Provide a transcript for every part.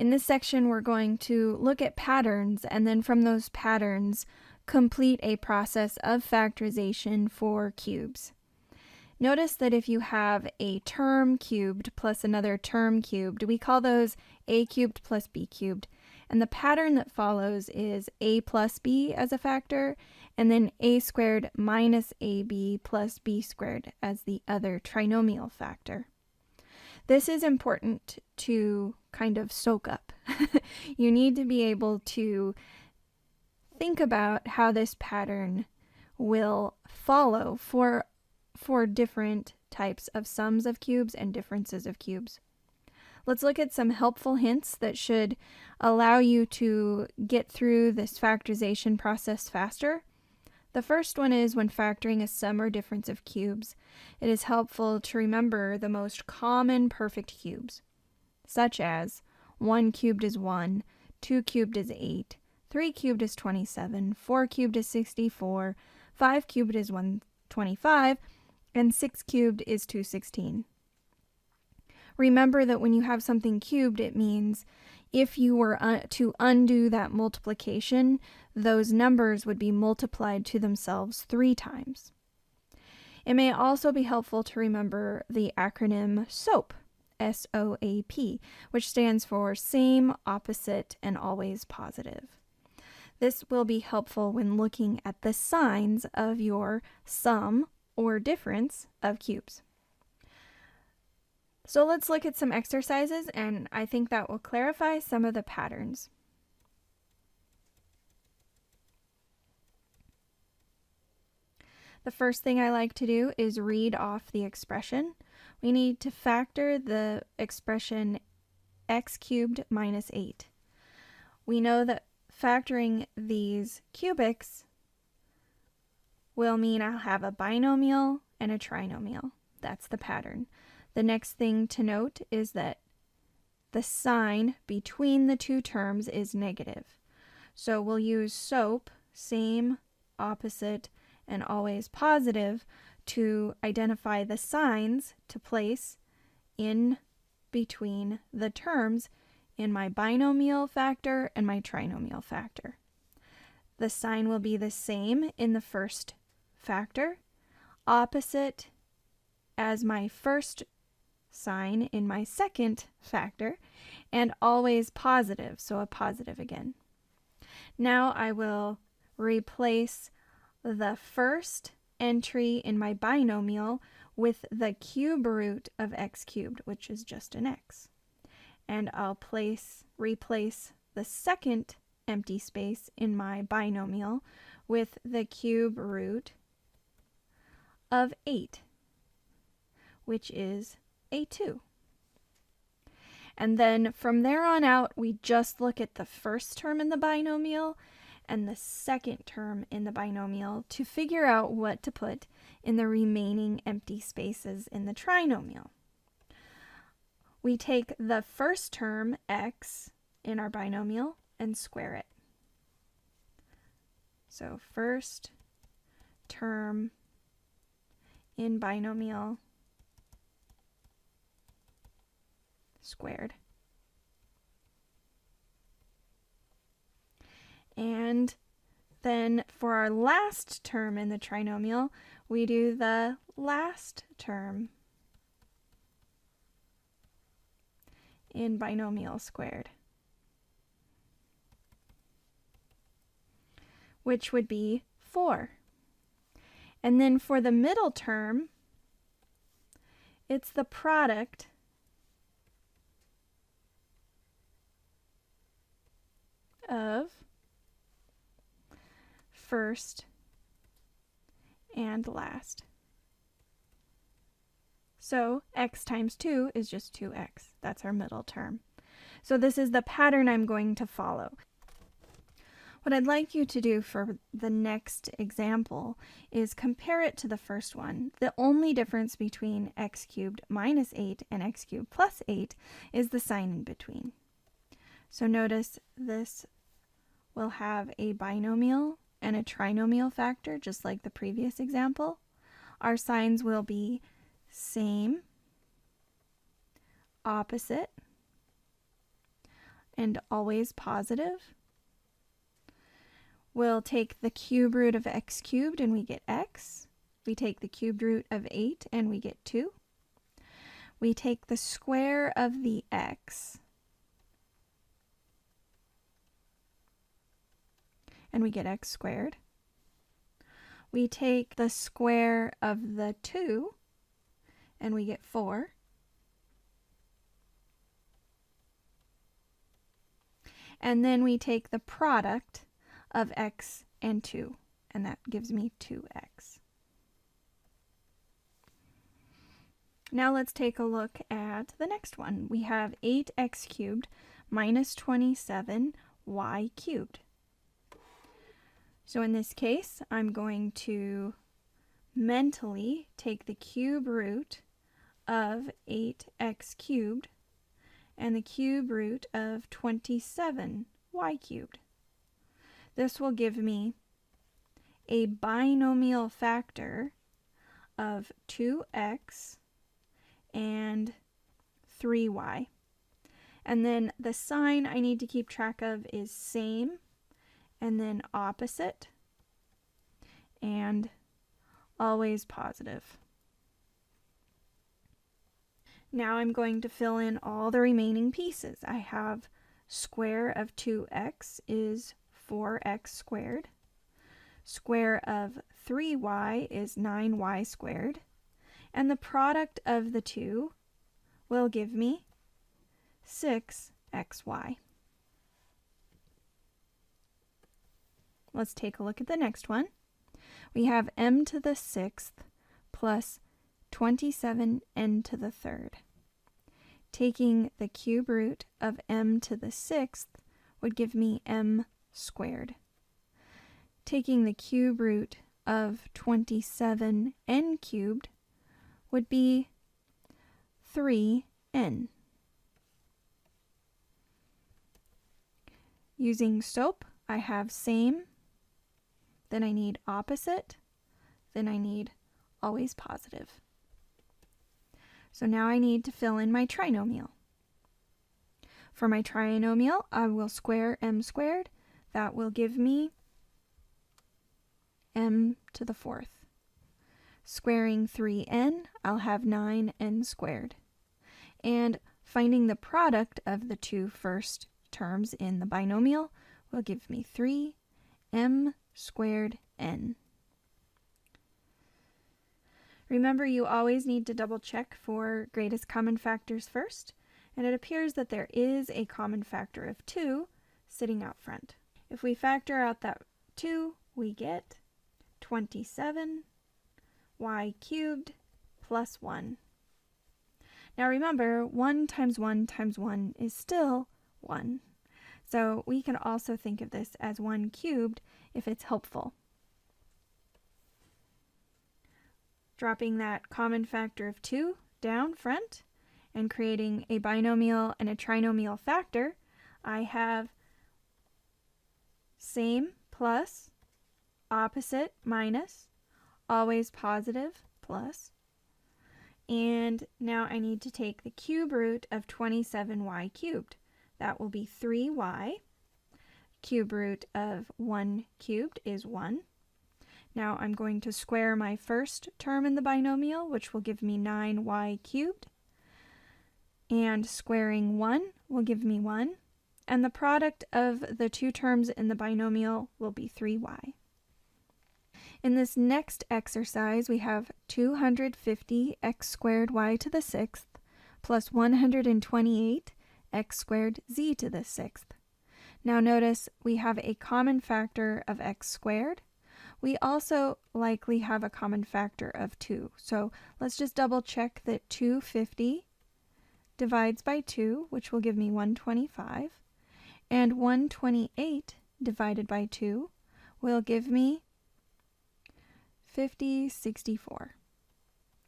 In this section, we're going to look at patterns, and then from those patterns, complete a process of factorization for cubes. Notice that if you have a term cubed plus another term cubed, we call those a cubed plus b cubed. And the pattern that follows is a plus b as a factor, and then a squared minus ab plus b squared as the other trinomial factor. This is important to kind of soak up. You need to be able to think about how this pattern will follow for different types of sums of cubes and differences of cubes. Let's look at some helpful hints that should allow you to get through this factorization process faster. The first one is when factoring a sum or difference of cubes, it is helpful to remember the most common perfect cubes, such as 1 cubed is 1, 2 cubed is 8, 3 cubed is 27, 4 cubed is 64, 5 cubed is 125, and 6 cubed is 216. Remember that when you have something cubed, it means if you were to undo that multiplication, those numbers would be multiplied to themselves 3 times. It may also be helpful to remember the acronym SOAP, S-O-A-P, which stands for same, opposite, and always positive. This will be helpful when looking at the signs of your sum or difference of cubes. So let's look at some exercises, and I think that will clarify some of the patterns. The first thing I like to do is read off the expression. We need to factor the expression x cubed minus 8. We know that factoring these cubics will mean I'll have a binomial and a trinomial. That's the pattern. The next thing to note is that the sign between the two terms is negative. So we'll use SOAP, same, opposite, and always positive, to identify the signs to place in between the terms in my binomial factor and my trinomial factor. The sign will be the same in the first factor, opposite as my first sign in my second factor, and always positive, so a positive again. Now I will replace the first entry in my binomial with the cube root of x cubed, which is just an x. And I'll replace the second empty space in my binomial with the cube root of 8, which is a 2. And then from there on out, we just look at the first term in the binomial and the second term in the binomial to figure out what to put in the remaining empty spaces in the trinomial. We take the first term, x, in our binomial and square it. So first term in binomial squared. And then for our last term in the trinomial, we do the last term in binomial squared, which would be 4. And then for the middle term, it's the product of first and last. So x times 2 is just 2x. That's our middle term. So this is the pattern I'm going to follow. What I'd like you to do for the next example is compare it to the first one. The only difference between x cubed minus 8 and x cubed plus 8 is the sign in between. So notice this will have a binomial and a trinomial factor, just like the previous example. Our signs will be same, opposite, and always positive. We'll take the cube root of x cubed and we get x. We take the cubed root of 8 and we get 2. We take the square of the x and we get x squared. We take the square of the 2 and we get 4. And then we take the product of x and 2, and that gives me 2x. Now let's take a look at the next one. We have 8x cubed minus 27y cubed. So in this case, I'm going to mentally take the cube root of 8x cubed and the cube root of 27y cubed. This will give me a binomial factor of 2x and 3y. And then the sign I need to keep track of is same, and then opposite, and always positive. Now I'm going to fill in all the remaining pieces. I have square of 2x is 4x squared. Square of 3y is 9y squared. And the product of the two will give me 6xy. Let's take a look at the next one. We have m to the 6th plus 27n to the 3rd. Taking the cube root of m to the 6th would give me m squared. Taking the cube root of 27n cubed would be 3n. Using SOAP, I have same, then I need opposite, then I need always positive. So now I need to fill in my trinomial. For my trinomial, I will square m squared. That will give me m to the 4th. Squaring 3n, I'll have 9n squared. And finding the product of the two first terms in the binomial will give me 3m squared n. Remember, you always need to double check for greatest common factors first, and it appears that there is a common factor of 2 sitting out front. If we factor out that 2, we get 27y cubed plus 1. Now remember, 1 times 1 times 1 is still 1. So we can also think of this as 1 cubed if it's helpful. Dropping that common factor of 2 down front and creating a binomial and a trinomial factor, I have same plus, opposite minus, always positive plus, and now I need to take the cube root of 27y cubed. That will be 3y. Cube root of 1 cubed is 1. Now I'm going to square my first term in the binomial, which will give me 9y cubed. And squaring 1 will give me 1. And the product of the two terms in the binomial will be 3y. In this next exercise, we have 250x squared y to the 6th plus 128 x squared z to the 6th. Now notice we have a common factor of x squared. We also likely have a common factor of 2. So let's just double check that 250 divides by 2, which will give me 125. And 128 divided by 2 will give me 5064.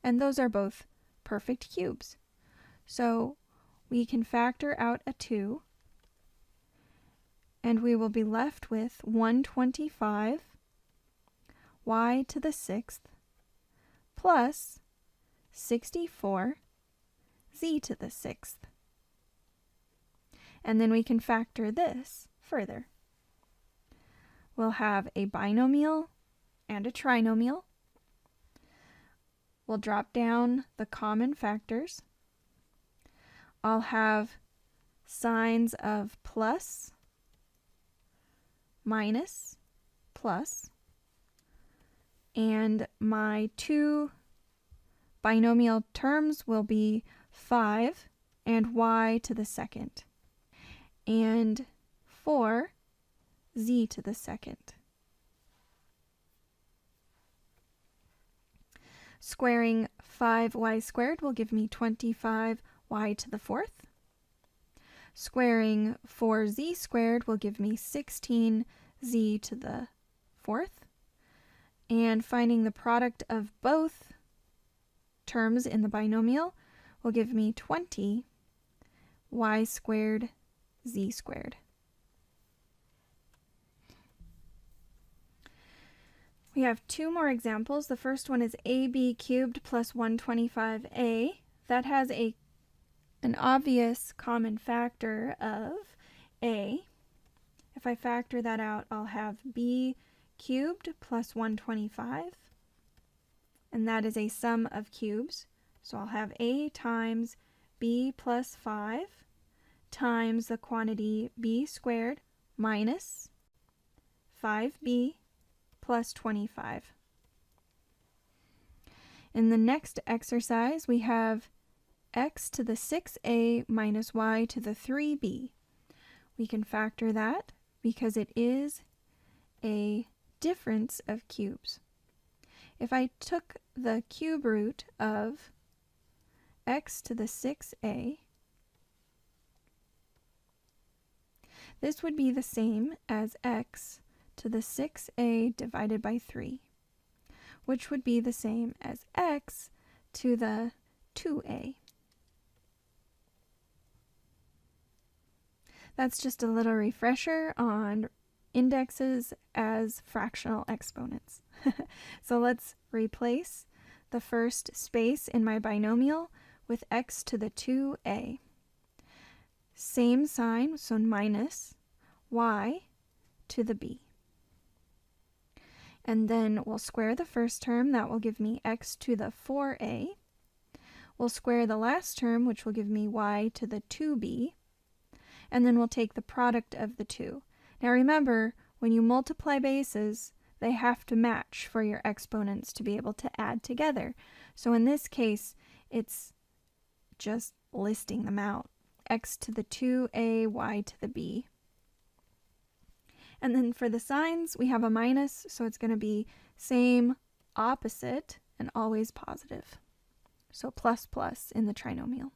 And those are both perfect cubes. So we can factor out a 2, and we will be left with 125 y to the 6th plus 64 z to the 6th. And then we can factor this further. We'll have a binomial and a trinomial. We'll drop down the common factors. I'll have signs of plus, minus, plus, and my two binomial terms will be 5 and y to the second, and 4 z to the second. Squaring 5y squared will give me 25y to the fourth. Squaring 4z squared will give me 16z to the fourth. And finding the product of both terms in the binomial will give me 20y squared z squared. We have two more examples. The first one is ab cubed plus 125a. That has an obvious common factor of a. If I factor that out, I'll have b cubed plus 125, and that is a sum of cubes. So I'll have a times b plus 5 times the quantity b squared minus 5b plus 25. In the next exercise, we have x to the 6a minus y to the 3b. We can factor that because it is a difference of cubes. If I took the cube root of x to the 6a, this would be the same as x to the 6a divided by 3, which would be the same as x to the 2a. That's just a little refresher on indexes as fractional exponents. So let's replace the first space in my binomial with x to the 2a. Same sign, so minus y to the b. And then we'll square the first term. That will give me x to the 4a. We'll square the last term, which will give me y to the 2b. And then we'll take the product of the two. Now remember, when you multiply bases, they have to match for your exponents to be able to add together. So in this case, it's just listing them out. X to the 2a, y to the b. And then for the signs, we have a minus, so it's going to be same, opposite, and always positive. So plus plus in the trinomial.